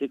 6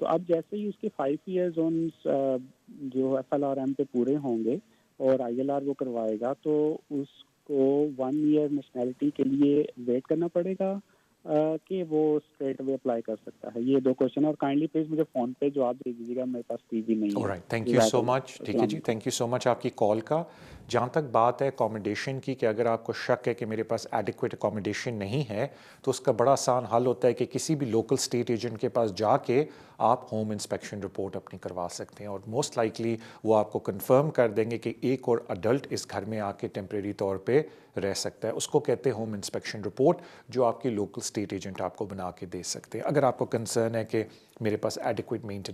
تو اب جیسے ہی اس کے 5 ایئر زونس جو FLRM پہ پورے ہوں گے اور ILR وہ کروائے گا تو اس کو 1 ایئر نیشنلٹی کے لیے ویٹ کرنا پڑے گا کہ وہ اسٹریٹ اوے اپلائی کر سکتا ہے؟ یہ 2 کوشچن، اور کائنڈلی پلیز مجھے فون پہ جواب دے دیجیے گا، میرے پاس ٹی وی نہیں ہے. آلرائٹ، تھینک یو سو مچ. ٹھیک ہے جی، تھینک یو سو مچ آپ کی کال کا. جہاں تک بات ہے اکوموڈیشن کی، کہ اگر آپ کو شک ہے کہ میرے پاس ایڈیکویٹ اکوموڈیشن نہیں ہے تو اس کا بڑا آسان حل ہوتا ہے کہ کسی بھی لوکل اسٹیٹ ایجنٹ کے پاس جا کے آپ ہوم انسپیکشن رپورٹ اپنی کروا سکتے ہیں، اور موسٹ لائکلی وہ آپ کو کنفرم کر دیں گے کہ ایک اور اڈلٹ اس گھر میں آ کے ٹیمپریری طور پہ رہ سکتا ہے. اس کو کہتے ہیں ہوم انسپیکشن رپورٹ، جو آپ کی لوکل اسٹیٹ ایجنٹ آپ کو بنا کے دے سکتے ہیں اگر آپ کو کنسرن ہے کہ میرے پاس ایڈیکویٹ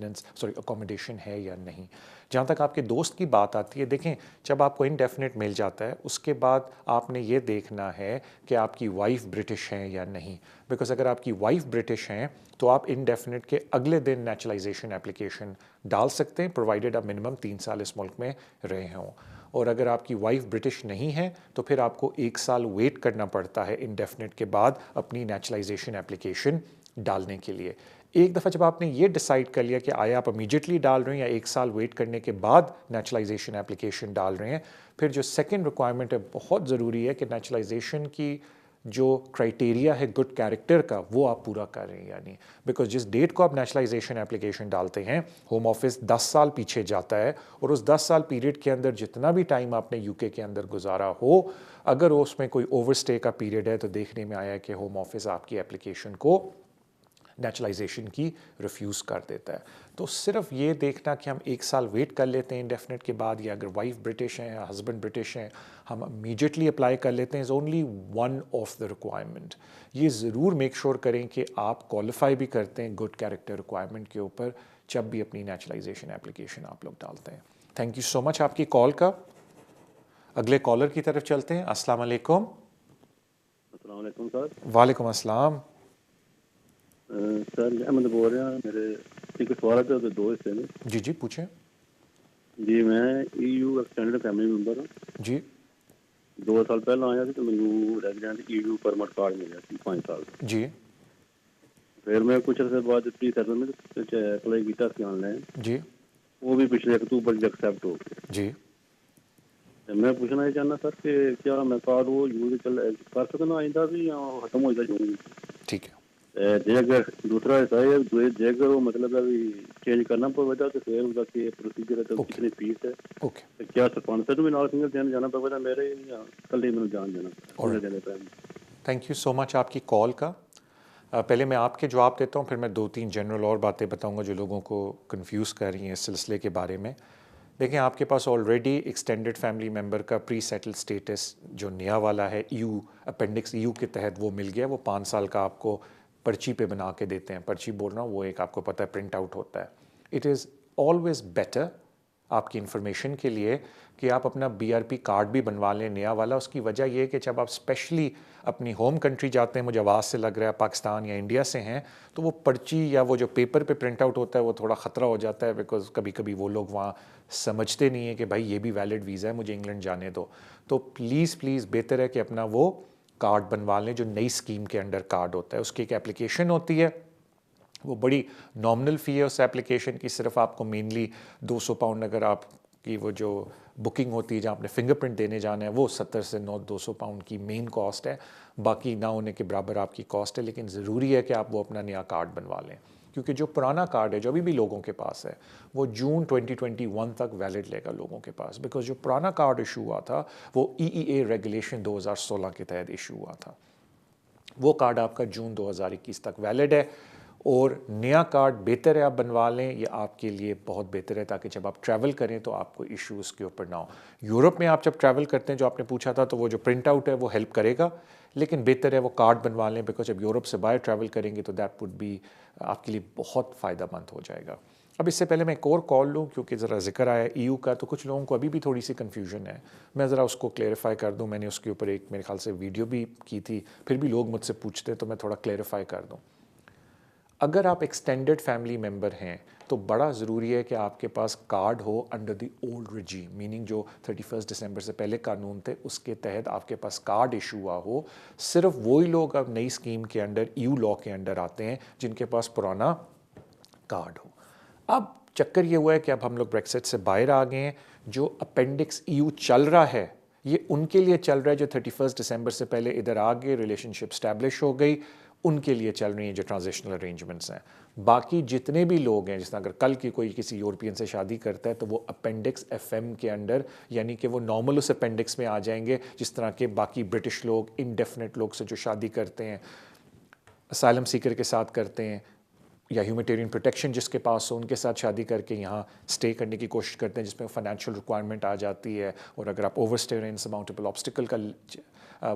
اکوموڈیشن ہے یا نہیں. جہاں تک آپ کے دوست کی بات آتی ہے، دیکھیں جب آپ کو انڈیفینٹ مل جاتا ہے اس کے بعد آپ نے یہ دیکھنا ہے کہ آپ کی وائف برٹش ہیں یا نہیں. بیکاز اگر آپ کی وائف برٹش ہیں تو آپ انڈیفینٹ کے اگلے دن نیچرلائزیشن اپلیکیشن ڈال سکتے ہیں، پرووائڈیڈ آپ منیمم 3 سال اس ملک میں رہے ہوں. اور اگر آپ کی وائف برٹش نہیں ہے تو پھر آپ کو 1 سال ویٹ کرنا پڑتا ہے انڈیفینٹ کے بعد اپنی نیچرلائزیشن اپلیکیشن ڈالنے کے لیے. ایک دفعہ جب آپ نے یہ ڈیسائیڈ کر لیا کہ آیا آپ امیجیٹلی ڈال رہے ہیں یا 1 سال ویٹ کرنے کے بعد نیچرلائزیشن اپلیکیشن ڈال رہے ہیں، پھر جو سیکنڈ ریکوائرمنٹ ہے بہت ضروری ہے کہ نیچرلائزیشن کی جو کرائٹیریا ہے گڈ کیریکٹر کا وہ آپ پورا کر رہے ہیں. یعنی بیکاز جس ڈیٹ کو آپ نیچرلائزیشن اپلیکیشن ڈالتے ہیں ہوم آفس 10 سال پیچھے جاتا ہے، اور اس 10 سال پیریڈ کے اندر جتنا بھی ٹائم آپ نے UK کے اندر گزارا ہو، اگر اس میں کوئی اوور اسٹے کا پیریڈ ہے تو دیکھنے میں آیا کہ ہوم آفس آپ کی اپلیکیشن کو نیچرلائزیشن کی ریفیوز کر دیتا ہے. تو صرف یہ دیکھنا کہ ہم 1 سال ویٹ کر لیتے ہیں انڈیفینٹ کے بعد، یا اگر وائف برٹش ہیں یا ہسبینڈ برٹش ہیں ہم امیجیٹلی اپلائی کر لیتے ہیں، is only one of the requirement. یہ ضرور میک شور کریں کہ آپ کوالیفائی بھی کرتے ہیں گڈ کیریکٹر ریکوائرمنٹ کے اوپر جب بھی اپنی نیچرلائزیشن اپلیکیشن آپ لوگ ڈالتے ہیں. تھینک یو سو مچ آپ کی کال کا. اگلے کالر کی طرف چلتے ہیں. السلام علیکم. السلام علیکم سر. وعلیکم السلام. سر احمد بول رہے ہیں. میرے ایک سوال ہے تو 2 حصے میں. جی جی پوچھیں. جی میں EU ایکسٹینڈڈ فیملی ممبر ہوں. جی 2 سال پہلے آیا تھی تو مجھے ریزیڈنٹ EU پرمٹ کارڈ مل گیا تھی 5 سال. جی پھر میں کچھ عرصے بعد پری سیٹلمنٹ اپلائی کیا تھا آن لائن. جی وہ بھی پچھلے اکتوبر سے ایکسیپٹ ہو گیا. جی میں پوچھنا یہ چاہنا سر کہ کیا میں کارڈ وہ یوز کر سکتا آئندہ بھی یا ختم ہو جائے؟ ٹھیک ہے. جے اگر دوسرا حصہ ہے جے اگر وہ مطلب ابھی چینج کرنا پڑے گا تو پھر اس کا پروسیجر ہے تو کتنی فیس ہے؟ اوکے. کیا اسپانسر بھی نال سنگل دینے جانا پڑے گا میرے یا کل ہی میں جان دینا؟ تھینک یو سو مچ آپ کی کال کا. پہلے میں آپ کے جواب دیتا ہوں، پھر میں 2-3 جنرل اور باتیں بتاؤں گا جو لوگوں کو کنفیوز کر رہی ہیں اس سلسلے کے بارے میں. دیکھیں آپ کے پاس آلریڈی ایکسٹینڈڈ فیملی ممبر کا پری سیٹل اسٹیٹس جو نیا والا ہے EU اپینڈکس EU کے تحت وہ مل گیا. وہ 5 سال کا آپ کو پرچی پہ بنا کے دیتے ہیں. پرچی بول رہا ہوں وہ ایک آپ کو پتہ ہے پرنٹ آؤٹ ہوتا ہے. اٹ از آلویز بیٹر آپ کی انفارمیشن کے لیے کہ آپ اپنا BRP کارڈ بھی بنوا لیں نیا والا. اس کی وجہ یہ ہے کہ جب آپ اسپیشلی اپنی ہوم کنٹری جاتے ہیں، مجھے آواز سے لگ رہا ہے پاکستان یا انڈیا سے ہیں، تو وہ پرچی یا وہ جو پیپر پہ پرنٹ آؤٹ ہوتا ہے وہ تھوڑا خطرہ ہو جاتا ہے. بیکاز کبھی کبھی وہ لوگ وہاں سمجھتے نہیں ہیں کہ بھائی یہ بھی ویلڈ ویزا ہے، مجھے انگلینڈ جانے دو. تو پلیز بہتر ہے کہ اپنا وہ کارڈ بنوا لیں جو نئی اسکیم کے انڈر کارڈ ہوتا ہے. اس کی ایک اپلیکیشن ہوتی ہے، وہ بڑی نامنل فی ہے اس ایپلیکیشن کی. صرف آپ کو مینلی £200 اگر آپ کی وہ جو بکنگ ہوتی ہے جہاں آپ نے فنگر پرنٹ دینے جانا ہے وہ 70 سے 200 پاؤنڈ کی مین کاسٹ ہے. باقی نہ ہونے کے برابر آپ کی کاسٹ ہے. لیکن ضروری ہے کہ آپ وہ اپنا نیا کارڈ بنوا لیں، کیونکہ جو پرانا کارڈ ہے جو ابھی بھی لوگوں کے پاس ہے وہ جون 2021 تک ویلڈ لے گا لوگوں کے پاس. بیکاز جو پرانا کارڈ ایشو ہوا تھا وہ EEA ریگولیشن 2016 کے تحت ایشو ہوا تھا. وہ کارڈ آپ کا جون 2021 تک ویلڈ ہے. اور نیا کارڈ بہتر ہے آپ بنوا لیں، یہ آپ کے لیے بہت بہتر ہے تاکہ جب آپ ٹریول کریں تو آپ کو ایشو اس کے اوپر نہ ہو. یورپ میں آپ جب ٹریول کرتے ہیں جو آپ نے پوچھا تھا تو وہ جو پرنٹ آؤٹ ہے وہ ہیلپ کرے گا، لیکن بہتر ہے وہ کارڈ بنوا لیں. بیکاز جب یورپ سے باہر ٹریول کریں گے تو دیٹ وڈ بی آپ کے لیے بہت فائدہ مند ہو جائے گا. اب اس سے پہلے میں ایک اور کال لوں کیونکہ ذرا ذکر آیا EU کا، تو کچھ لوگوں کو ابھی بھی تھوڑی سی کنفیوژن ہے. میں ذرا اس کو کلیئرفائی کر دوں. میں نے اس کے اوپر ایک میرے خیال سے ویڈیو بھی کی تھی، پھر بھی لوگ مجھ سے پوچھتے تو میں تھوڑا کلیئرفائی کر دوں. اگر آپ ایکسٹینڈڈ فیملی ممبر ہیں تو بڑا ضروری ہے کہ آپ کے پاس کارڈ ہو under the old regime, meaning جو 31 دسمبر سے پہلے قانون تھے اس کے تحت آپ کے پاس کارڈ ایشو ہوا ہو. صرف وہی لوگ اب نئی اسکیم کے انڈر EU لا کے انڈر آتے ہیں جن کے پاس پرانا کارڈ ہو. اب چکر یہ ہوا ہے کہ اب ہم لوگ بریکسٹ سے باہر آ گئے ہیں. جو اپینڈکس EU چل رہا ہے یہ ان کے لیے چل رہا ہے جو 31 دسمبر سے پہلے ادھر آ گئے, ریلیشن شپ اسٹیبلش ہو گئی, ان کے لیے چل رہی ہیں جو ٹرانزیشنل ارینجمنٹس ہیں. باقی جتنے بھی لوگ ہیں, جس طرح اگر کل کی کوئی کسی یورپین سے شادی کرتا ہے تو وہ اپینڈکس FM کے انڈر, یعنی کہ وہ نارمل اس اپینڈکس میں آ جائیں گے, جس طرح کے باقی برٹش لوگ انڈیفینٹ لوگ سے جو شادی کرتے ہیں, اسائلم سیکر کے ساتھ کرتے ہیں, یا ہیومینٹیرین پروٹیکشن جس کے پاس ہو ان کے ساتھ شادی کر کے یہاں اسٹے کرنے کی کوشش کرتے ہیں, جس میں فائنینشیل ریکوائرمنٹ آ جاتی ہے, اور اگر آپ اوور اسٹے انسرماؤنٹیبل آبسٹیکل کا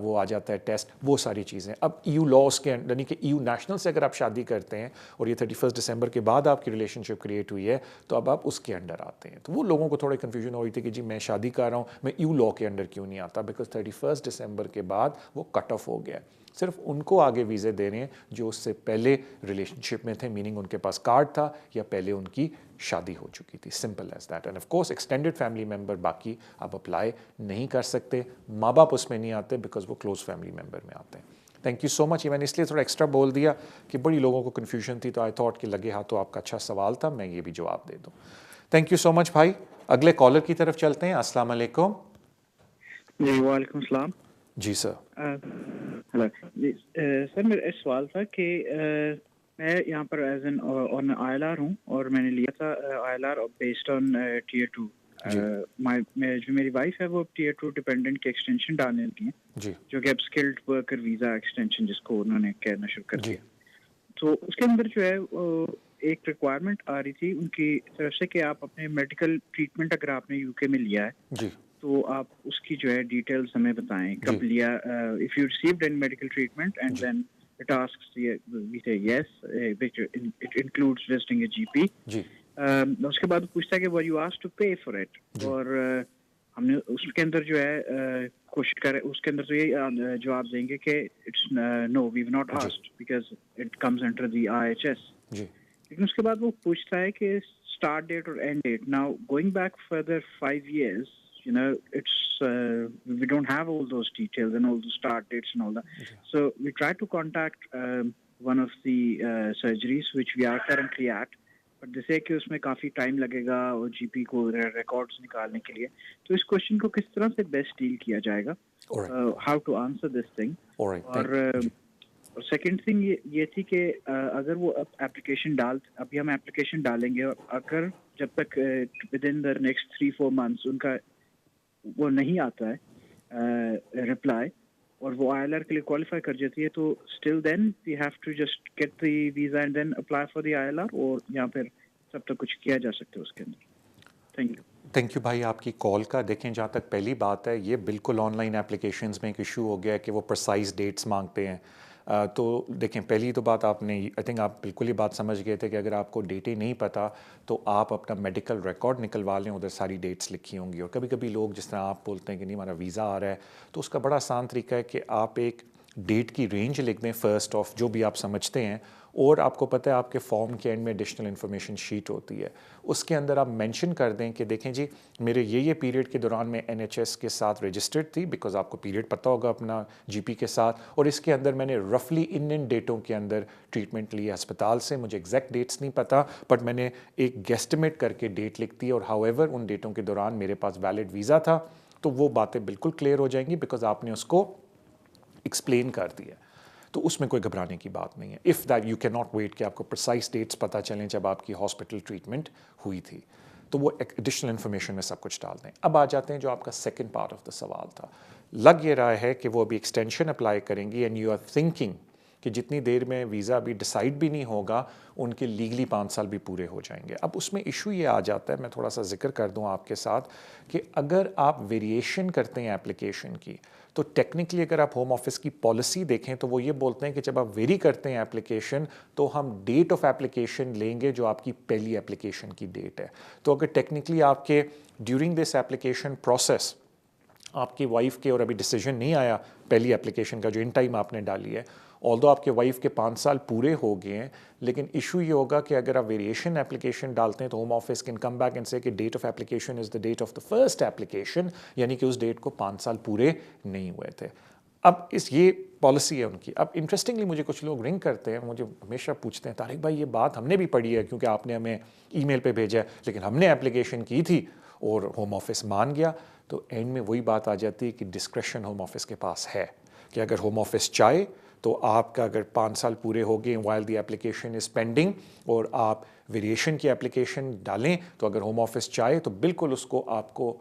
وہ آ جاتا ہے ٹیسٹ, وہ ساری چیزیں. اب EU لاس کے یعنی کہ EU نیشنل سے اگر آپ شادی کرتے ہیں اور یہ 31 دسمبر کے بعد آپ کی ریلیشن شپ کریٹ ہوئی ہے تو اب آپ اس کے انڈر آتے ہیں. تو وہ لوگوں کو تھوڑی کنفیوژن ہو رہی تھی کہ جی میں شادی کر رہا ہوں, میں EU لا کے انڈر کیوں نہیں آتا, بیکاز 31 دسمبر کے بعد وہ کٹ آف ہو گیا. صرف ان کو آگے ویزے دے رہے ہیں جو اس سے پہلے ریلیشن شپ میں تھے, میننگ ان کے پاس کارڈ تھا یا پہلے ان کی شادی ہو چکی تھی. Simple as that. And of course extended family member باقی آپ اپلائی نہیں کر سکتے, ماں باپ اس میں نہیں آتے بیکاز وہ کلوز فیملی ممبر میں آتے ہیں. تھینک یو سو مچ. یہ میں نے اس لیے تھوڑا ایکسٹرا بول دیا کہ بڑی لوگوں کو کنفیوژن تھی, تو آئی تھاٹ کہ لگے ہاتھوں آپ کا اچھا سوال تھا, میں یہ بھی جواب دے دوں. تھینک یو سو مچ بھائی. اگلے کالر کی طرف چلتے ہیں. السلام علیکم. جی وعلیکم السلام. جی سر. ہلو جی سر, میرا سوال تھا کہ میں یہاں پر ایز این آن ILR ہوں, اور میں نے لیا تھا ILR بیسڈ آن Tier 2. جو میری وائف ہے وہ Tier 2 ڈپینڈنٹ کی ایکسٹینشن ڈالنے لگی ہیں, جو کہ اب اسکلڈ ورکر ویزا ایکسٹینشن جس کو انہوں نے کہنا شروع کر دیا. تو اس کے اندر جو ہے ایک ریکوائرمنٹ آ رہی تھی ان کی طرف سے کہ آپ اپنے میڈیکل ٹریٹمنٹ اگر آپ نے UK میں لیا ہے تو آپ اس کی جو ہے ڈیٹیلز ہمیں بتائیں, کب لیا, if you received any medical treatment, and then it asks we say yes which it includes visiting a GP. اس کے بعد پوچھتا ہے کہ were you asked to pay for it, اور ہم نے اس کے اندر جو ہے کوشش کرے, اس کے اندر تو یہ جواب دیں گے کہ it's no we have not asked because it comes under the IHS. لیکن اس کے بعد وہ پوچھتا ہے کہ start date اور end date. Now going back further 5 years, you know, it's we don't have all those details and all the start dates and all that. So we try to contact one of the surgeries which we are currently at, but they say کہ اس میں کافی time لگے گا اور GP کو records نکالنے کے لیے. تو اس question کو کس طرح سے بیسٹ ڈیل کیا جائے گا, how to answer this thing. اور سیکنڈ تھنگ یہ تھی کہ اگر وہ اپلیکیشن ابھی ہم اپلیکیشن ڈالیں گے, اور اگر جب تک with in the next 3-4 months ان کا وہ نہیں آتا ہے رپلائی, اور وہ ILR کے لیے کوالیفائی کر جاتی ہے, تو still then we have to just get the visa and then apply for the ILR, اور یہاں پھر سب تک کچھ کیا جا سکتا ہے اس کے اندر. Thank you. تھینک یو بھائی آپ کی کال کا. دیکھیں جہاں تک پہلی بات ہے, یہ بالکل آن لائن اپلیکیشنز میں ایک ایشو ہو گیا ہے کہ وہ پرسائز ڈیٹس مانگتے ہیں. تو دیکھیں پہلی تو بات آپ نے آئی تھنک آپ بالکل ہی بات سمجھ گئے تھے کہ اگر آپ کو ڈیٹ ہی نہیں پتہ تو آپ اپنا میڈیکل ریکارڈ نکلوا لیں, ادھر ساری ڈیٹس لکھی ہوں گی. اور کبھی کبھی لوگ جس طرح آپ بولتے ہیں کہ نہیں ہمارا ویزا آ رہا ہے, تو اس کا بڑا آسان طریقہ ہے کہ آپ ایک ڈیٹ کی رینج لکھ دیں فرسٹ آف جو بھی آپ سمجھتے ہیں, اور آپ کو پتہ ہے آپ کے فارم کے اینڈ میں ایڈیشنل انفارمیشن شیٹ ہوتی ہے, اس کے اندر آپ مینشن کر دیں کہ دیکھیں جی میرے یہ پیریڈ کے دوران میں NHS کے ساتھ رجسٹرڈ تھی, بیکاز آپ کو پیریڈ پتہ ہوگا اپنا GP کے ساتھ, اور اس کے اندر میں نے رفلی ان ڈیٹوں کے اندر ٹریٹمنٹ لی ہسپتال سے. مجھے ایگزیکٹ ڈیٹس نہیں پتہ, بٹ میں نے ایک گیسٹیمیٹ کر کے ڈیٹ لکھ دی, اور ہاؤ ایور ان ڈیٹوں کے دوران میرے پاس ویلڈ ویزا تھا. تو وہ باتیں بالکل کلیئر ہو جائیں گی بیکاز آپ نے اس کو ایکسپلین کر دیا. تو اس میں کوئی گھبرانے کی بات نہیں ہے. If that you can not wait کہ آپ کو پرسائز ڈیٹس پتہ چلیں جب آپ کی ہاسپٹل ٹریٹمنٹ ہوئی تھی, تو وہ ایڈیشنل انفارمیشن میں سب کچھ ڈال دیں. اب آ جاتے ہیں جو آپ کا سیکنڈ پارٹ آف دا سوال تھا. لگ یہ رہا ہے کہ وہ ابھی ایکسٹینشن اپلائی کریں گی, اینڈ یو آر تھنکنگ کہ جتنی دیر میں ویزا ابھی ڈیسائیڈ بھی نہیں ہوگا ان کے لیگلی 5 سال بھی پورے ہو جائیں گے. اب اس میں ایشو یہ آ جاتا ہے, میں تھوڑا سا ذکر کر دوں آپ کے ساتھ, کہ اگر آپ ویریشن کرتے ہیں اپلیکیشن کی, تو ٹیکنیکلی اگر آپ ہوم آفس کی پالیسی دیکھیں تو وہ یہ بولتے ہیں کہ جب آپ ویری کرتے ہیں اپلیکیشن تو ہم ڈیٹ آف اپلیکیشن لیں گے جو آپ کی پہلی اپلیکیشن کی ڈیٹ ہے. تو اگر ٹیکنیکلی آپ کے ڈیورنگ دس اپلیکیشن پروسیس آپ کی وائف کے اور ابھی ڈیسیجن نہیں آیا پہلی اپلیکیشن کا جو ان ٹائم آپ نے ڈالی ہے, آلدو آپ کے وائف کے 5 سال پورے ہو گئے ہیں, لیکن ایشو یہ ہوگا کہ اگر آپ ویریشن اپلیکیشن ڈالتے ہیں تو Home Office can come back and سے کہ date of application is the date of the first application, یعنی کہ اس ڈیٹ کو 5 سال پورے نہیں ہوئے تھے. اب یہ پالیسی ہے ان کی. اب انٹرسٹنگلی مجھے کچھ لوگ رنگ کرتے ہیں, مجھے ہمیشہ پوچھتے ہیں طارق بھائی یہ بات ہم نے بھی پڑھی ہے کیونکہ آپ نے ہمیں ای میل پہ بھیجا ہے, لیکن ہم نے اپلیکیشن کی تھی اور ہوم آفس مان گیا. تو اینڈ میں وہی بات آ جاتی ہے کہ ڈسکریشن ہوم آفس کے پاس ہے کہ اگر ہوم آفس چاہے تو آپ کا اگر 5 سال پورے ہو گئے while the application is pending اور آپ ویریشن کی اپلیکیشن ڈالیں, تو اگر ہوم آفس چاہے تو بالکل اس کو آپ کو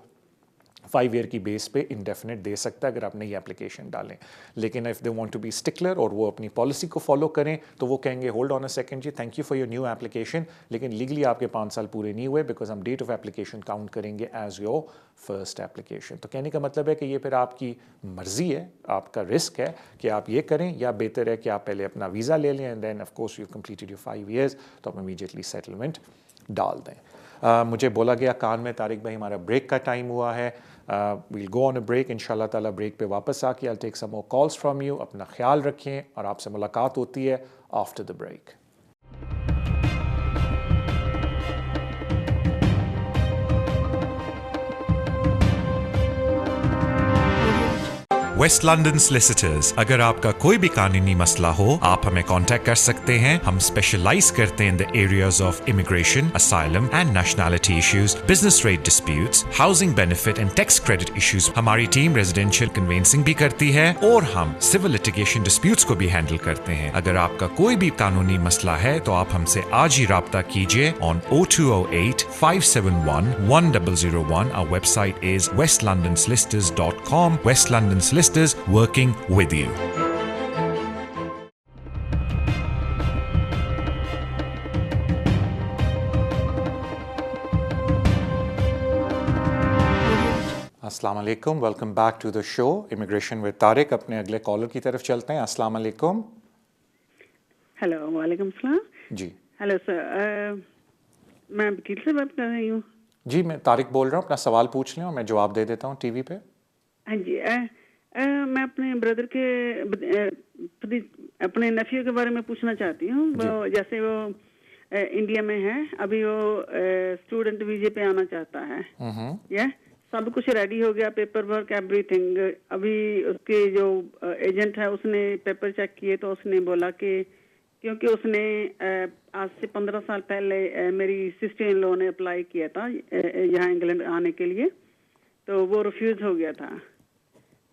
5 ایئر کی بیس پہ انڈیفینٹ دے سکتا ہے اگر آپ نئی اپلیکیشن ڈالیں. لیکن if they want to be stickler اور وہ اپنی پالیسی کو فالو کریں تو وہ کہیں گے ہولڈ آن اے سیکنڈ جی, thank you for your new application, لیکن لیگلی آپ کے 5 سال پورے نہیں ہوئے بیکاز ہم ڈیٹ آف اپلیکیشن کاؤنٹ کریں گے ایز یور فرسٹ اپلیکیشن. تو کہنے کا مطلب ہے کہ یہ پھر آپ کی مرضی ہے, آپ کا رسک ہے کہ آپ یہ کریں, یا بہتر ہے کہ آپ پہلے اپنا ویزا لے لیں and then of course you completed your 5 years تو آپ امیڈیٹلی سیٹلمنٹ ڈال دیں. مجھے بولا گیا کان میں طارق بھائی ہمارا بریک کا ٹائم ہوا ہے, we'll go on a break انشاءاللہ تعالیٰ. بریک پہ واپس آ کے I'll take some more calls from you. اپنا خیال رکھیں اور آپ سے ملاقات ہوتی ہے after the break. West London solicitors, اگر آپ کا کوئی بھی قانونی مسئلہ ہو آپ ہمیں کانٹیکٹ کر سکتے ہیں. ہم اسپیشلائز کرتے ہیں in the areas of immigration, asylum and nationality issues, business rate disputes, housing benefit and tax credit issues. ہماری ٹیم ریزیڈینشیل کنوینسنگ بھی کرتی ہے اور ہم سول لٹیگیشن ڈسپیوٹس کو بھی ہینڈل کرتے ہیں. اگر آپ کا کوئی بھی قانونی مسئلہ ہے تو آپ ہم سے آج ہی رابطہ کیجیے on 0208 571 1001. Our website is westlondonsolicitors.com. West London Solicitors working with you. السلام علیکم, welcome back to the show immigration with Tariq. اپنے اگلے کالر کی طرف چلتے ہیں. السلام علیکم. ہیلو, وعلیکم السلام. جی ہیلو سر, میں وکیل سے بات کر رہی ہوں. جی میں طارق بول رہا ہوں, اپنا سوال پوچھ لیں اور میں جواب دے دیتا ہوں ٹی وی پہ. ہاں جی, میں اپنے بردر کے اپنے نیفیو کے بارے میں پوچھنا چاہتی ہوں. وہ جیسے وہ انڈیا میں ہے ابھی, وہ اسٹوڈنٹ ویزے پہ آنا چاہتا ہے. یہ سب کچھ ریڈی ہو گیا, پیپر ورک ایوری تھنگ. ابھی اس کے جو ایجنٹ ہے اس نے پیپر چیک کیے تو اس نے بولا کہ کیونکہ اس نے آج سے 15 سال پہلے میری سسٹر ان لو نے اپلائی کیا تھا یہاں انگلینڈ آنے کے لیے, تو وہ ریفیوز ہو گیا تھا.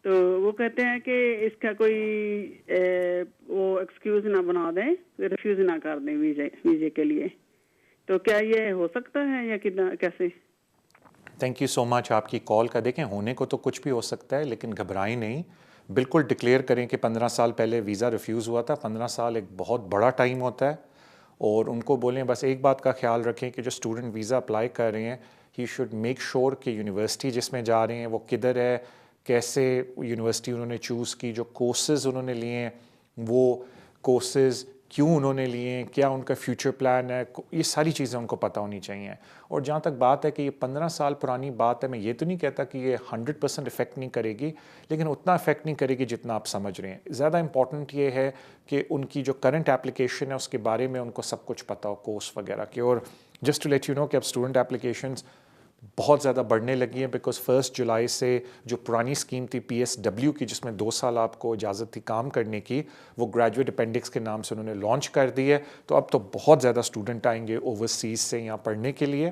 تو وہ کہتے ہیں کہ اس کا کوئی وہ ایکسکیوز نہ بنا دیں, ریفیوز نہ کر دیں ویزے کے لیے. تو کیا یہ ہو سکتا ہے یا کیسے؟ تھینک یو سو مچ آپ کی کال کا. دیکھیں ہونے کو تو کچھ بھی ہو سکتا ہے لیکن گھبرائیں نہیں, بالکل ڈکلیئر کریں کہ 15 سال پہلے ویزا ریفیوز ہوا تھا. 15 سال ایک بہت بڑا ٹائم ہوتا ہے, اور ان کو بولیں بس ایک بات کا خیال رکھیں کہ جو اسٹوڈنٹ ویزا اپلائی کر رہے ہیں ہی شوڈ میک شور کہ یونیورسٹی جس میں جا رہے ہیں وہ کدھر ہے, کیسے یونیورسٹی انہوں نے چوز کی, جو کورسز انہوں نے لیے ہیں وہ کورسز کیوں انہوں نے لیے ہیں, کیا ان کا فیوچر پلان ہے, یہ ساری چیزیں ان کو پتہ ہونی چاہیے. اور جہاں تک بات ہے کہ یہ 15 سال پرانی بات ہے, میں یہ تو نہیں کہتا کہ یہ 100% افیکٹ نہیں کرے گی, لیکن اتنا افیکٹ نہیں کرے گی جتنا آپ سمجھ رہے ہیں. زیادہ امپورٹنٹ یہ ہے کہ ان کی جو کرنٹ اپلیکیشن ہے اس کے بارے میں ان کو سب کچھ پتہ ہو, کورس وغیرہ کے. اور just to let you know کہ اب اسٹوڈنٹ اپلیکیشنز بہت زیادہ بڑھنے لگی ہیں بیکاز 1 جولائی سے جو پرانی اسکیم تھی PSW کی جس میں 2 سال آپ کو اجازت تھی کام کرنے کی, وہ گریجویٹ اپینڈکس کے نام سے انہوں نے لانچ کر دی ہے. تو اب تو بہت زیادہ اسٹوڈنٹ آئیں گے اوورسیز سے یہاں پڑھنے کے لیے.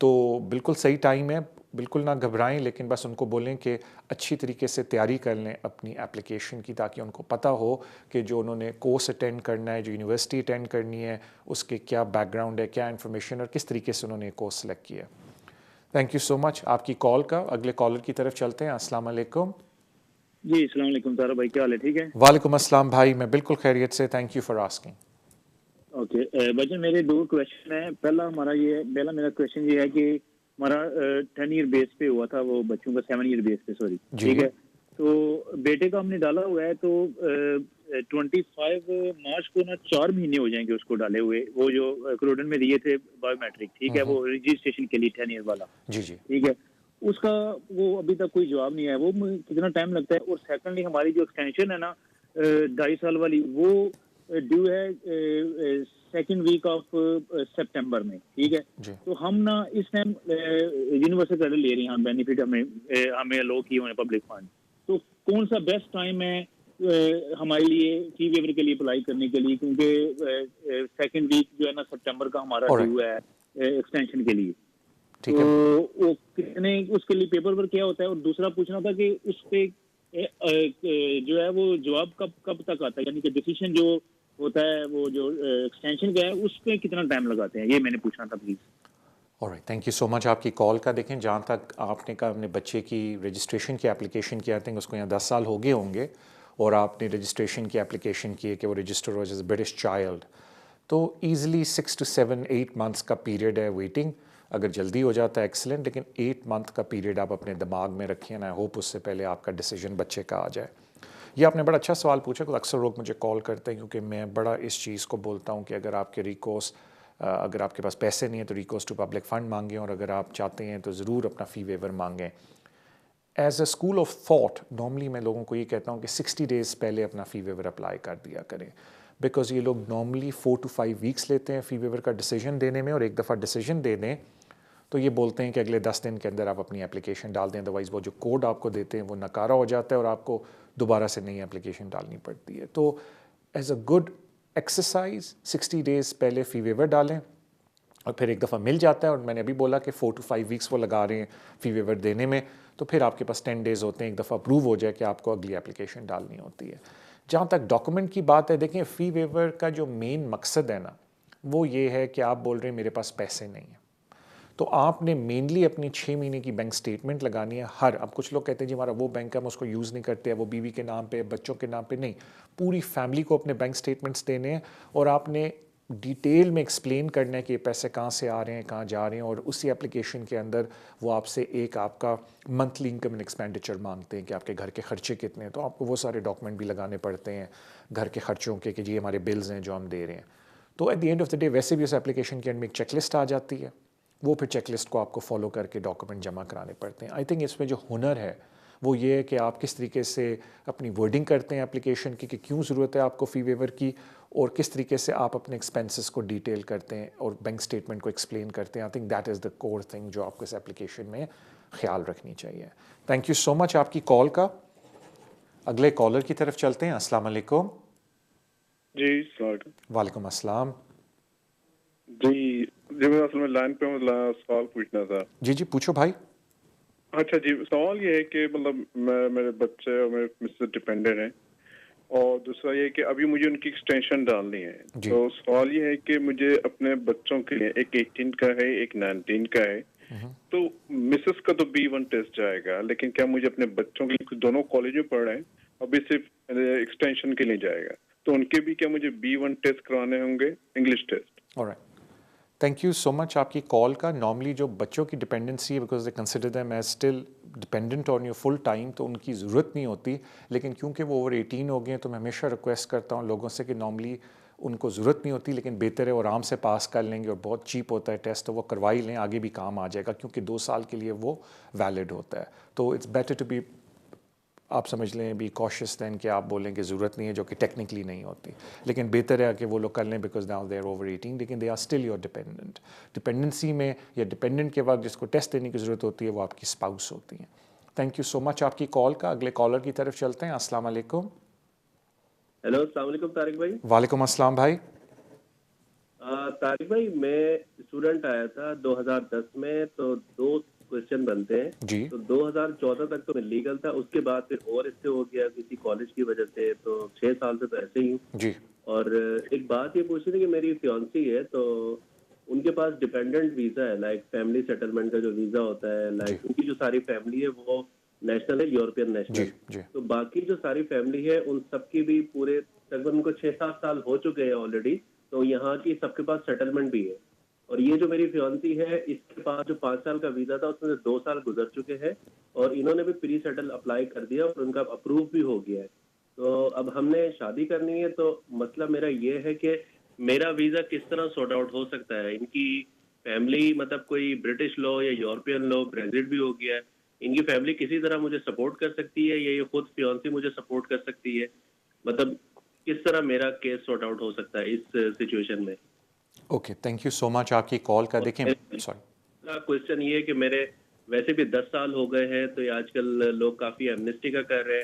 تو بالکل صحیح ٹائم ہے, بالکل نہ گھبرائیں, لیکن بس ان کو بولیں کہ اچھی طریقے سے تیاری کر لیں اپنی اپلیکیشن کی, تاکہ ان کو پتہ ہو کہ جو انہوں نے کورس اٹینڈ کرنا ہے, جو یونیورسٹی اٹینڈ کرنی ہے, اس کے کیا بیک گراؤنڈ ہے, کیا انفارمیشن اور کس طریقے سے انہوں نے کورس سلیکٹ کیا ہے. تھینک یو سو مچ آپ کی کال کا. اگلے کالر کی طرف چلتے ہیں. السلام علیکم. جی السلام علیکم طارق بھائی, کیا حال ہے؟ ٹھیک ہے. وعلیکم السلام بھائی, میں بالکل خیریت سے. Thank you for asking. Okay بھائی جان, میرے 2 کویشچن ہیں. پہلا میرا کویشچن یہ ہے کہ ہمارا 10 ایئر بیس پہ ہوا تھا, وہ بچوں کا 7 ایئر بیس پہ, سوری, ٹھیک ہے. تو بیٹے کا ہم نے ڈالا ہوا ہے, تو 25 مارچ کو نا 4 مہینے ہو جائیں گے اس کو ڈالے ہوئے, وہ جو کروڈن میں دیے تھے بایو میٹرک, ٹھیک ہے, وہ رجسٹریشن کے لیے 10 ایئر والا. جی جی ٹھیک ہے. اس کا وہ ابھی تک کوئی جواب نہیں آیا, وہ کتنا ٹائم لگتا ہے. اور سیکنڈلی ہماری جو ایکسٹینشن ہے نا 2.5 سال والی, وہ ڈیو ہے 2nd ویک آف سپٹمبر میں, ٹھیک ہے. تو ہم نا اس ٹائم یونیورسل کریڈٹ لے رہے ہیں, بینیفٹ ہمیں لو کیے ہوئے پبلک فنڈ. تو کون سا بیسٹ ٹائم ہے ہمارے لیے فی ویور کے لیے اپلائی کرنے کے لیے، کیونکہ سیکنڈ ویک جو ہے نا سپٹمبر کا ہمارا ڈیو ہے ایکسٹینشن کے لیے، تو وہ کتنے اس کے لیے پیپر ورک کیا ہوتا ہے؟ اور دوسرا پوچھنا تھا کہ اس پہ جو ہے وہ جواب کب تک آتا ہے، یعنی کہ ڈیسیشن جو ہوتا ہے وہ جو ایکسٹینشن کا ہے اس پہ کتنا ٹائم لگاتے ہیں، یہ میں نے پوچھنا تھا please. alright thank you so much آپ کی کال کا. دیکھیں جہاں تک آپ نے کہا اپنے بچے کی رجسٹریشن کی اپلیکیشن کیا تھا اس کو یہاں 10 سال ہو گئے ہوں گے اور آپ نے رجسٹریشن کی اپلیکیشن کی ہے کہ وہ register who as a British child, تو ایزلی 6 to 7 8 months کا پیریڈ ہے ویٹنگ. اگر جلدی ہو جاتا ہے ایکسلنٹ، لیکن 8 month کا پیریڈ آپ اپنے دماغ میں رکھیں نا. آئی ہوپ اس سے پہلے آپ کا ڈیسیجن بچے کا آ جائے. یہ آپ نے بڑا اچھا سوال پوچھا کہ اکثر لوگ مجھے کال کرتے ہیں کیونکہ میں بڑا اس چیز کو بولتا ہوں کہ اگر آپ کے ریکورس اگر آپ کے پاس پیسے نہیں ہیں تو ریکورس ٹو پبلک فنڈ مانگیں، اور اگر آپ چاہتے ہیں تو ضرور اپنا فی ویور مانگیں. As a school of thought normally میں لوگوں کو یہ کہتا ہوں کہ 60 days پہلے اپنا فی ویور اپلائی کر دیا کریں، بیکاز یہ لوگ نارملی 4 to 5 weeks لیتے ہیں فی ویور کا ڈیسیجن دینے میں، اور ایک دفعہ ڈیسیجن دے دیں تو یہ بولتے ہیں کہ اگلے 10 دن کے اندر آپ اپنی اپلیکیشن ڈال دیں، ادروائز وہ جو کوڈ آپ کو دیتے ہیں وہ نکارا ہو جاتا ہے اور آپ کو دوبارہ سے نئی اپلیکیشن ڈالنی پڑتی ہے. تو as a good exercise 60 days پہلے فی ویور ڈالیں، اور پھر ایک دفعہ مل جاتا ہے. اور میں نے ابھی بولا کہ 4 to 5 weeks وہ لگا رہے ہیں فی ویور دینے میں، تو پھر آپ کے پاس 10 days ہوتے ہیں ایک دفعہ اپروو ہو جائے کہ آپ کو اگلی اپلیکیشن ڈالنی ہوتی ہے. جہاں تک ڈاکومنٹ کی بات ہے، دیکھیں فی ویور کا جو مین مقصد ہے نا وہ یہ ہے کہ آپ بول رہے ہیں میرے پاس پیسے نہیں ہیں، تو آپ نے مینلی اپنی 6 مہینے کی بینک سٹیٹمنٹ لگانی ہے. اب کچھ لوگ کہتے ہیں جی ہمارا وہ بینک ہے ہم اس کو یوز نہیں کرتے، وہ بیوی کے نام پہ بچوں کے نام پہ نہیں، پوری فیملی کو اپنے بینک سٹیٹمنٹس دینے ہیں، اور آپ نے ڈیٹیل میں ایکسپلین کرنا ہے کہ یہ پیسے کہاں سے آ رہے ہیں کہاں جا رہے ہیں. اور اسی اپلیکیشن کے اندر وہ آپ سے ایک آپ کا منتھلی انکم اینڈ ایکسپینڈیچر مانگتے ہیں کہ آپ کے گھر کے خرچے کتنے ہیں، تو آپ کو وہ سارے ڈاکومنٹ بھی لگانے پڑتے ہیں گھر کے خرچوں کے کہ جی ہمارے بلز ہیں جو ہم دے رہے ہیں. تو at the end of the day ویسے بھی اس اپلیکیشن کے اینڈ میں ایک چیک لسٹ آ جاتی ہے، وہ پھر چیک لسٹ کو آپ کو فالو کر کے ڈاکومنٹ جمع کرانے پڑتے ہیں. آئی تھنک اس میں جو ہنر ہے وہ یہ ہے کہ آپ کس طریقے سے اپنی ورڈنگ کرتے ہیں اپلیکیشن کی کہ کیوں ضرورت ہے آپ کو فی ویور کی، اور کس طریقے سے آپ اپنے ایکسپینسز کو ڈیٹیل کرتے ہیں اور بینک اسٹیٹمنٹ کو ایکسپلین کرتے ہیں. I think that is the core thing جو آپ کو اس اپلیکیشن میں خیال رکھنی چاہیے. تھینک یو سو مچ آپ کی کال کا. اگلے کالر کی طرف چلتے ہیں. السلام علیکم. جی السلام علیکم. وعلیکم السلام. جی میں اصل میں لائن پہ سوال پوچھنا تھا. جی پوچھو بھائی. اچھا جی، سوال یہ ہے کہ مطلب میرے بچے اور میرے مسز ڈپینڈنٹ ہیں، اور دوسرا یہ کہ ابھی مجھے ان کی ایکسٹینشن ڈالنی ہے. تو سوال یہ ہے کہ مجھے اپنے بچوں کے لیے ایک 18 کا ہے ایک 19 کا ہے، تو مسز کا تو B1 ٹیسٹ جائے گا، لیکن کیا مجھے اپنے بچوں کے لیے دونوں کالج میں پڑھ رہے ہیں ابھی صرف ایکسٹینشن کے لیے جائے گا، تو ان کے بھی کیا مجھے B1 ٹیسٹ کرانے ہوں گے، English test? alright. Thank you so much آپ کی کال کا. نارملی جو بچوں کی ڈپینڈنسی ہے because they consider them as still dependent on your full time, تو ان کی ضرورت نہیں ہوتی، لیکن کیونکہ وہ اوور 18 ہو گئے ہیں تو میں ہمیشہ ریکویسٹ کرتا ہوں لوگوں سے کہ نارملی ان کو ضرورت نہیں ہوتی، لیکن بہتر ہے وہ آرام سے پاس کر لیں گے، اور بہت چیپ ہوتا ہے ٹیسٹ تو وہ کروائی لیں، آگے بھی کام آ جائے گا کیونکہ 2 سال کے لیے وہ ویلڈ ہوتا ہے. تو اٹس بیٹر ٹو بی، آپ سمجھ لیں بی کوشش دین کہ آپ بولیں کہ ضرورت نہیں ہے، جو کہ ٹیکنیکلی نہیں ہوتی، لیکن بہتر ہے کہ وہ لوگ کر لیں because now they are over 18، لیکن they are still your dependent. Dependency میں یا ڈپینڈنٹ کے وقت جس کو ٹیسٹ دینے کی ضرورت ہوتی ہے وہ آپ کی اسپاؤس ہوتی ہیں. تھینک یو سو مچ آپ کی کال کا. اگلے کالر کی طرف چلتے ہیں. السلام علیکم. ہیلو السلام علیکم طارق بھائی. وعلیکم السلام بھائی. طارق بھائی میں اسٹوڈنٹ آیا تھا 2010 میں، تو 2 کوشچن بنتے ہیں جی. تو 2014 تک تو میں لیگل تھا، اس کے بعد پھر اور اس سے ہو گیا کسی کالج کی وجہ سے، تو 6 سال سے تو ایسے ہی ہوں جی. اور ایک بات یہ پوچھ رہی تھی کہ میری فیونسی ہے تو ان کے پاس ڈیپینڈنٹ ویزا ہے، لائک فیملی سیٹلمنٹ کا جو ویزا ہوتا ہے، لائک ان کی جو ساری فیملی ہے وہ نیشنل ہے، یورپین نیشنل. تو باقی جو ساری فیملی ہے ان سب کی بھی پورے تقریباً ان کو 6-7 سال ہو چکے ہیں آلریڈی، تو یہاں کی سب کے پاس سیٹلمنٹ بھی ہے. اور یہ جو میری فیونسی ہے اس کے پاس جو 5 سال کا ویزا تھا اس میں سے 2 سال گزر چکے ہیں، اور انہوں نے بھی پری سیٹل اپلائی کر دیا اور ان کا اپروو بھی ہو گیا ہے. تو اب ہم نے شادی کرنی ہے، تو مسئلہ میرا یہ ہے کہ میرا ویزا کس طرح سارٹ آؤٹ ہو سکتا ہے. ان کی فیملی مطلب کوئی برٹش لا یا یورپین لا بریگزٹ بھی ہو گیا ہے، ان کی فیملی کسی طرح مجھے سپورٹ کر سکتی ہے یا یہ خود فیونسی مجھے سپورٹ کر سکتی ہے؟ مطلب کس طرح میرا کیس سارٹ آؤٹ ہو سکتا ہے اس سچویشن میں؟ Okay thank you so much آپ کی کال کا. دیکھیں کوشچن یہ ہے کہ میرے ویسے بھی 10 سال ہو گئے ہیں، تو یہ آج کل لوگ کافی ایمنسٹی کا کر رہے ہیں،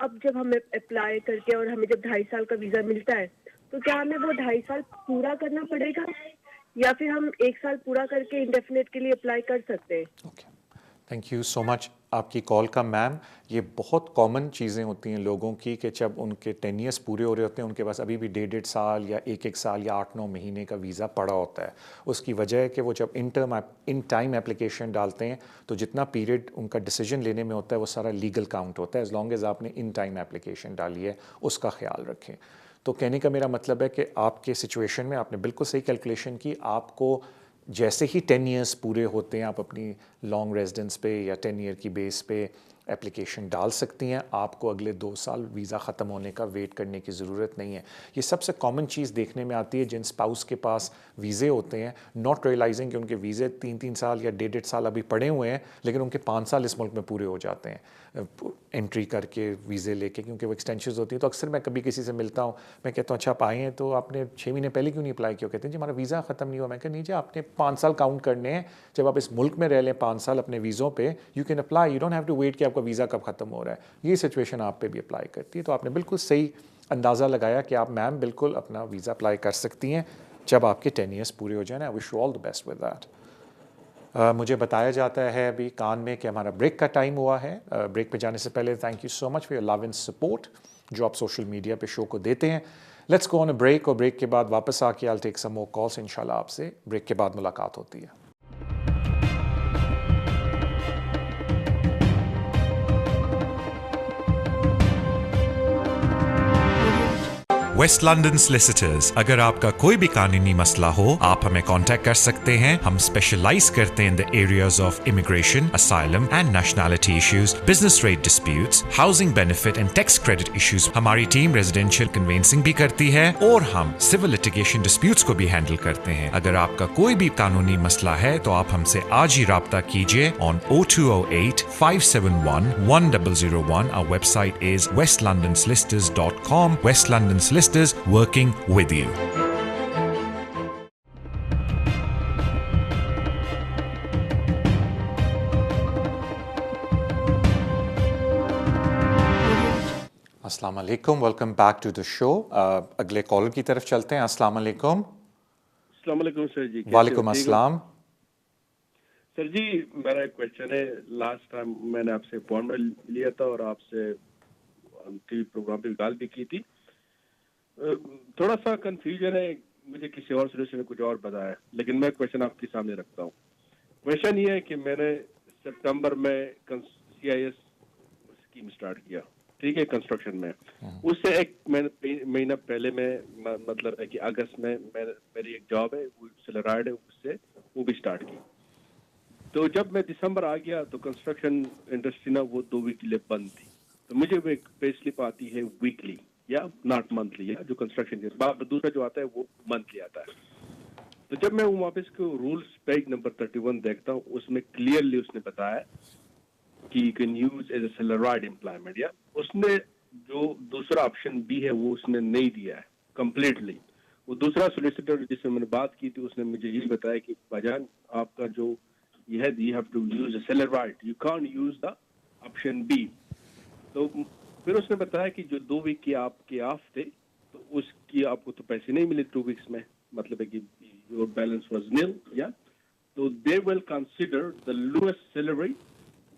اب جب ہمیں اپلائی کر کے اور ہمیں جب 2.5 سال کا ویزا ملتا ہے تو کیا ہمیں وہ 2.5 سال پورا کرنا پڑے گا یا پھر ہم 1 سال پورا کر کے انڈیفینٹ کے لیے اپلائی کر سکتے ہیں؟ تھینک یو سو مچ آپ کی کال کا میم. یہ بہت کامن چیزیں ہوتی ہیں لوگوں کی کہ جب ان کے 10 ایئرس پورے ہو رہے ہوتے ہیں ان کے پاس ابھی بھی 1.5 سال یا 1 سال یا 8-9 مہینے کا ویزا پڑا ہوتا ہے. اس کی وجہ ہے کہ وہ جب ان ٹائم اپلیکیشن ڈالتے ہیں تو جتنا پیریڈ ان کا ڈیسیجن لینے میں ہوتا ہے وہ سارا لیگل کاؤنٹ ہوتا ہے ایز لانگ ایز آپ نے ان ٹائم اپلیکیشن ڈالی ہے. اس کا خیال رکھیں. تو کہنے کا میرا مطلب ہے کہ آپ کے سچویشن میں آپ نے بالکل صحیح کیلکولیشن کی. آپ کو جیسے ہی 10 ایئرس پورے ہوتے ہیں آپ اپنی لانگ ریزیڈنس پہ یا 10 ایئر کی بیس پہ اپلیکیشن ڈال سکتی ہیں. آپ کو اگلے 2 سال ویزا ختم ہونے کا ویٹ کرنے کی ضرورت نہیں ہے. یہ سب سے کامن چیز دیکھنے میں آتی ہے جن اسپاؤس کے پاس ویزے ہوتے ہیں ناٹ ریئلائزنگ کہ ان کے ویزے 3 سال یا 1.5 سال ابھی پڑے ہوئے ہیں لیکن ان کے 5 سال اس ملک میں پورے ہو جاتے ہیں انٹری کر کے ویزے لے کے کیونکہ وہ ایکسٹینشنز ہوتی ہیں. تو اکثر میں کبھی کسی سے ملتا ہوں میں کہتا ہوں اچھا آپ آئے ہیں تو آپ نے 6 مہینے پہلے کیوں نہیں اپلائی کیا؟ کہتے ہیں جی ہمارا ویزا ختم نہیں ہوا. میں کہا نہیں جی آپ نے 5 سال کاؤنٹ کرنے ہیں. جب آپ اس ملک میں رہ لیں 5 سال اپنے ویزوں پہ you can apply. You don't have to wait کہ آپ کا ویزا کب ختم ہو رہا ہے. یہ سچویشن آپ پہ بھی اپلائی کرتی ہے. تو آپ نے بالکل صحیح اندازہ لگایا کہ آپ میم بالکل اپنا ویزا اپلائی کر سکتی ہیں جب آپ کے 10 ایئرس پورے ہو جائیں. I wish you all the best with that. مجھے بتایا جاتا ہے ابھی کان میں کہ ہمارا بریک کا ٹائم ہوا ہے. بریک پہ جانے سے پہلے thank you so much for your love and support جو آپ سوشل میڈیا پہ شو کو دیتے ہیں. Let's go on a break اور بریک کے بعد واپس آ کے آئی ٹیک سم مور کالس. انشاءاللہ آپ سے بریک کے بعد ملاقات ہوتی ہے. West London solicitors. اگر آپ کا کوئی بھی قانونی مسئلہ ہو آپ ہمیں کانٹیکٹ کر سکتے ہیں. ہم اسپیشلائز کرتے ہیں in the areas of immigration, asylum and nationality issues, business rate disputes, housing benefit and tax credit issues. ہماری ٹیم ریزیڈینشیل کنوینسنگ بھی کرتی ہے اور ہم سول لٹیگیشن ڈسپیوٹس کو بھی ہینڈل کرتے ہیں. اگر آپ کا کوئی بھی قانونی مسئلہ ہے تو آپ ہم سے آج ہی رابطہ کیجیے آن 0208 571 1001. Our website is westlondonsolicitors.com. West London Solicitors working with you. السلام علیکم. ویلکم بیک ٹو دا شو. اگلے کالر کی طرف چلتے ہیں. السلام علیکم. السلام علیکم سر جی. وعلیکم السلام. سر جی میرا ایک کویشچن ہے. لاسٹ ٹائم میں نے آپ سے اپوائنٹمنٹ لیا تھا اور آپ سے ٹی وی پروگرام پہ کال بھی کی تھی. تھوڑا سا کنفیوژن ہے, مجھے کسی اور سلسلے نے کچھ اور بتایا, لیکن میں کویشچن آپ کے سامنے رکھتا ہوں. کویشچن یہ ہے کہ میں نے سپتمبر میں CIS اسکیم اسٹارٹ کیا, ٹھیک ہے, کنسٹرکشن میں. اس سے ایک مہینہ پہلے میں مطلب ہے کہ اگست میں میری ایک جاب ہے وہ سیلرائڈ ہے, اس سے وہ بھی اسٹارٹ کی. تو جب میں دسمبر آ گیا تو کنسٹرکشن انڈسٹری نا وہ 2 ویک کے لیے بند تھی. تو مجھے وہ ایک پے سلپ آتی ہے ویکلی یا ناٹ منتھلی, جو کنسٹرکشن کے دوسرا جو آتا ہے وہ منتھلی آتا ہے. تو جب میں واپس کو رولز پیج نمبر 31 دیکھتا ہوں اس میں کلیئرلی اس نے بتایا کہ you can use as a salaried employment. یا اس نے جو دوسرا آپشن بھی ہے وہ اس نے نہیں دیا ہے کمپلیٹلی. وہ دوسرا سولیسیٹر جس سے میں نے بات کی تھی اس نے مجھے یہ بتایا کہ بھائی آپ کا جو یہ ہے you have to use a salaried, you can't use the option B. تو پھر اس نے بتایا کہ جو 2 ویک کی آپ کے آف تھے تو اس کی آپ کو تو پیسے نہیں ملے 2 ویکس میں, مطلب ہے کہ یور بیلنس واز نیل. یا تو they will consider the lowest salary,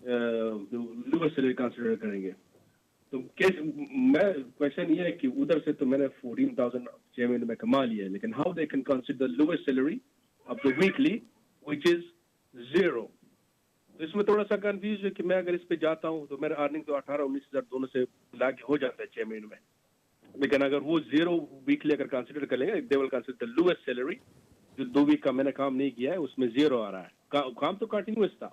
lowest salary consider کریں گے. تو میں کویشچن یہ ہے کہ ادھر سے تو میں نے 14,000 6 مہینے میں کما لیا ہے, لیکن how they can consider the lowest salary of the weekly which is 0. تو اس میں تھوڑا سا کنفیوز ہے کہ میں اگر اس پہ جاتا ہوں تو میرا ارننگ تو 18-19 ہزار دونوں سے لا کے ہو جاتا ہے 6 مہینے میں. لیکن اگر وہ 0 ویکلی اگر کنسیڈر کر لیں گے دے will consider the lowest salary. جو 2 ویک کا میں نے کام نہیں کیا ہے اس میں 0 آ رہا ہے. کام تو کنٹینیوس تھا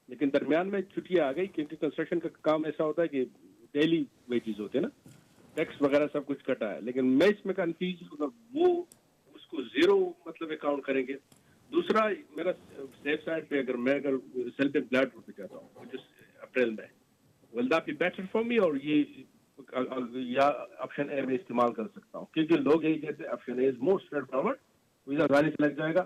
لیکن درمیان میں چھٹیاں آ گئی کیونکہ کنسٹرکشن کا کام ایسا ہوتا ہے کہ ڈیلی ویجز ہوتے ہیں نا, ٹیکس وغیرہ سب کچھ کٹا ہے. لیکن میں اس میں کنفیوز ہوں وہ اس کو 0 مطلب اکاؤنٹ کریں گے. دوسرا میرا سیف سائڈ پہ اگر سیلف امپلائڈ پہ جاتا ہوں جو اپریل میں will that be better for me, اور یہ آپشن اے میں استعمال کر سکتا ہوں کیونکہ لوگ یہی کہتے ہیں آپشن اے از مور اسٹریٹ فارورڈ, ویزا آسانی سے لگ جائے گا,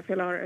FLR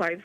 5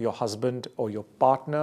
your husband or your partner,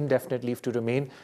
indefinite leave to remain,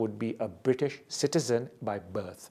would be a British citizen by birth।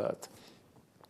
birth।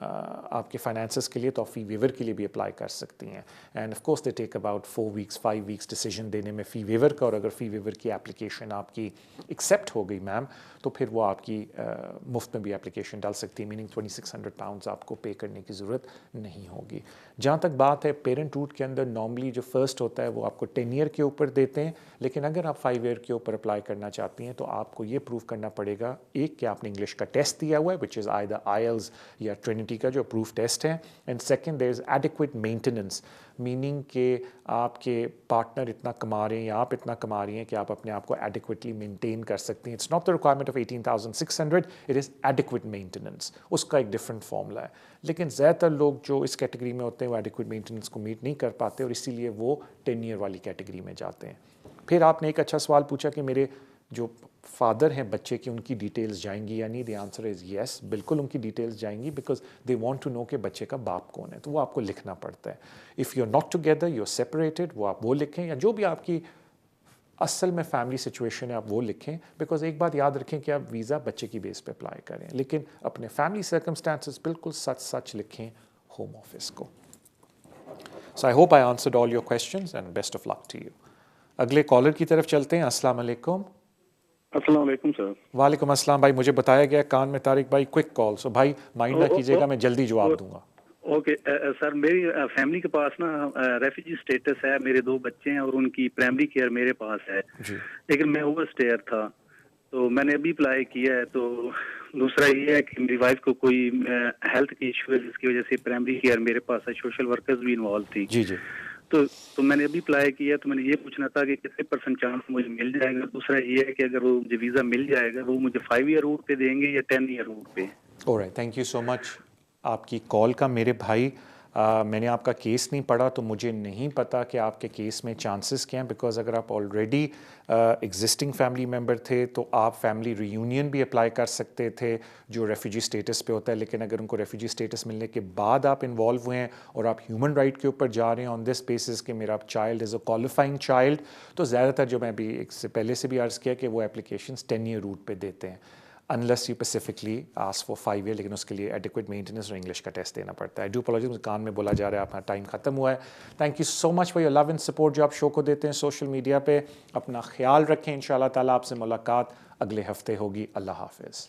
آپ کے فائنینسز کے لیے تو آپ فی ویور کے لیے بھی اپلائی کر سکتی ہیں. And of course they take about 4 weeks 5 weeks decision دینے میں فی ویور کا, اور اگر فی ویور کی اپلیکیشن آپ کی ایکسیپٹ ہو گئی میم تو پھر وہ آپ کی مفت میں بھی اپلیکیشن ڈال سکتی ہے, میننگ £2600 آپ کو پے کرنے کی ضرورت نہیں ہوگی. جہاں تک بات ہے پیرنٹ روٹ کے اندر نارملی جو فرسٹ ہوتا ہے وہ آپ کو 10 year کے اوپر دیتے ہیں, لیکن اگر آپ 5 year کے اوپر اپلائی کرنا چاہتی ہیں تو آپ کو یہ پروف کرنا پڑے گا ایک کہ آپ نے انگلش کا ٹیسٹ دیا ہوا ہے وچ از آئدر آئلز یا ٹرینٹی کا جو اپروف ٹیسٹ ہے, and second there is adequate maintenance, meaning کہ آپ کے پارٹنر اتنا کما رہے ہیں یا آپ اتنا کما رہی ہیں کہ آپ اپنے آپ کو ایڈیکویٹلی مینٹین کر سکتی ہیں. It's not the requirement of 18,600, it is adequate maintenance, اس کا ایک ڈفرنٹ فارمولا ہے. لیکن زیادہ تر لوگ جو اس کیٹیگری میں ہوتے ہیں وہ ایڈیکویٹ مینٹیننس کو میٹ نہیں کر پاتے, اور اسی لیے وہ 10 year والی کیٹیگری میں جاتے ہیں. پھر آپ نے ایک اچھا سوال پوچھا کہ میرے جو فادر ہیں بچے کی, ان کی ڈیٹیلز جائیں گی یا نہیں. دی آنسر از یس, بالکل ان کی ڈیٹیلز جائیں گی, because they want to know کہ بچے کا باپ کون ہے, تو وہ آپ کو لکھنا پڑتا ہے. If you are not together you are separated, وہ آپ وہ لکھیں, یا جو بھی آپ کی اصل میں فیملی سچویشن ہے آپ وہ لکھیں. بیکاز ایک بات یاد رکھیں کہ آپ ویزا بچے کی بیس پہ اپلائی کریں, لیکن اپنے فیملی سرکمسٹانسز بالکل سچ لکھیں ہوم آفس کو. So I hope I answered all your questions and best of luck to you. اگلے کالر کی طرف چلتے ہیں. السلام علیکم. السلام علیکم سر. وعلیکم السلام بھائی. مجھے بتایا گیا کان میں طارق بھائی کوئک کال, سو بھائی مائنڈ نہ کیجیے گا, میں جلدی جواب دوں گا. اوکے سر, میری فیملی کے پاس نا ریفیوجی اسٹیٹس ہے, میرے 2 بچے ہیں اور ان کی پرائمری کیئر میرے پاس ہے, لیکن میں اوور اسٹیئر تھا تو میں نے ابھی اپلائی کیا ہے. تو دوسرا یہ ہے کہ میری وائف کو کوئی ہیلتھ کی ایشو ہے جس کی وجہ سے پرائمری کیئر میرے پاس ہے, سوشل ورکرز بھی انوالو تھی. جی جی. تو میں نے ابھی اپلائی کیا, تو میں نے یہ پوچھنا تھا کہ کتنے % چانس مجھے مل جائے گا. دوسرا یہ ہے کہ اگر وہ مجھے ویزا مل جائے گا وہ مجھے 5 year روٹ پہ دیں گے یا 10 year روٹ پہ. alright, thank you so much آپ کی کال کا. میرے بھائی میں نے آپ کا کیس نہیں پڑھا تو مجھے نہیں پتا کہ آپ کے کیس میں چانسز کیا ہیں, بیکاز اگر آپ آلریڈی ایگزسٹنگ فیملی ممبر تھے تو آپ فیملی ری یونین بھی اپلائی کر سکتے تھے جو ریفیوجی اسٹیٹس پہ ہوتا ہے. لیکن اگر ان کو ریفیوجی اسٹیٹس ملنے کے بعد آپ انوالو ہوئے ہیں اور آپ ہیومن رائٹ کے اوپر جا رہے ہیں آن دس بیسس کہ میرا child is a qualifying child, تو زیادہ تر جو میں ابھی ایک سے پہلے سے بھی عرض کیا کہ وہ اپلیکیشنز 10 year روٹ پہ دیتے ہیں, unless you specifically ask for 5 year, لیکن اس کے لیے adequate maintenance اور انگلش کا ٹیسٹ دینا پڑتا ہے. I do apologize, مجھے کان میں بولا جا رہا ہے, اپنا ٹائم ختم ہوا ہے. Thank you so much for your love and support جو آپ شو کو دیتے ہیں سوشل میڈیا پہ. اپنا خیال رکھیں, ان شاء اللہ تعالیٰ آپ سے ملاقات اگلے ہفتے ہوگی. اللہ حافظ.